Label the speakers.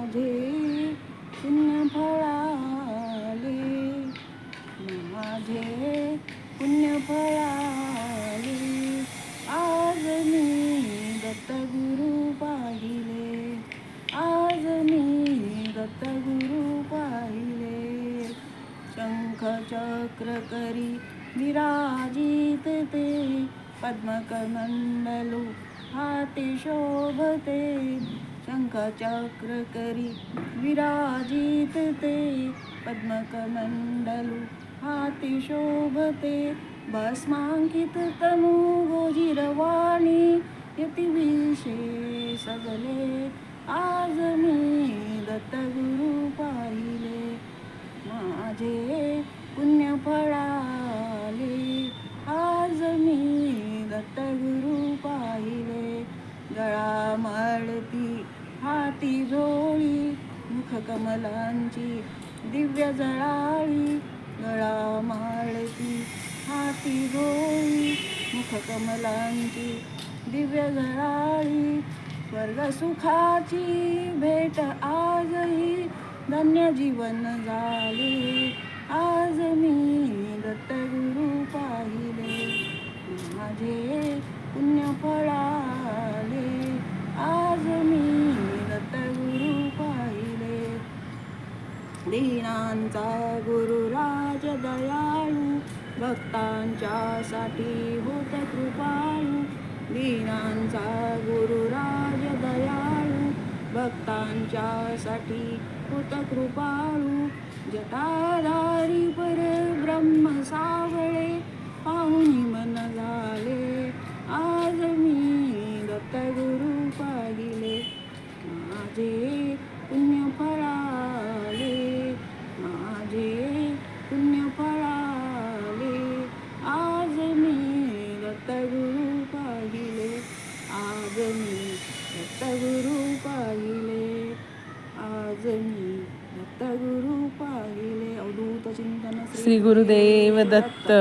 Speaker 1: माझे पुण्य फळाले, माझे पुण्य फळाले. आज मी दत्तगुरु पाहिले, आज मी दत्तगुरु पाहिले. शंख चक्र करी विराजित ते, पद्मकमंडलू हाती शोभते. शंख चक्र करी विराजित ते, पद्मकमंडलू हाती शोभते. भस्मांकित तनू गोजिरवाणी, यतिविशेष सगले. आज मी दत्तगुरु पाहिले, माझे पुण्य फळाले. आज मी दत्तगुरु पाहिले. गळा माळती हाती झोळी, मुख कमलांची दिव्य जळाळी. गळा माळती हाती झोळी, मुख कमलांची दिव्य जळाळी. स्वर्ग सुखाची भेट आजही, धन्य जीवन झाले. आज मी दत्तगुरु पाहिले, माझे पुण्य फळाले. आज मी दत्तगुरु पाहिले. दीनांचा गुरुराज दयाळू, भक्तांच्या साठी होत कृपाळू. दीनांचा गुरुराज दयाळू, भक्तांच्या साठी होत कृपाळू. जटाधारी परब्रह्म सावळे, पाहुनी मन झाले. आज मी दत्तगुरु पाहिले, माझे पुण्य फळाले. माझे पुण्य फळाले. आज मी दत्तगुरु पाहिले, आज मी दत्तगुरु पाहिले, आज मी दत्तगुरु पाहिले. अवधूत चिंतन
Speaker 2: श्री गुरुदेव दत्त.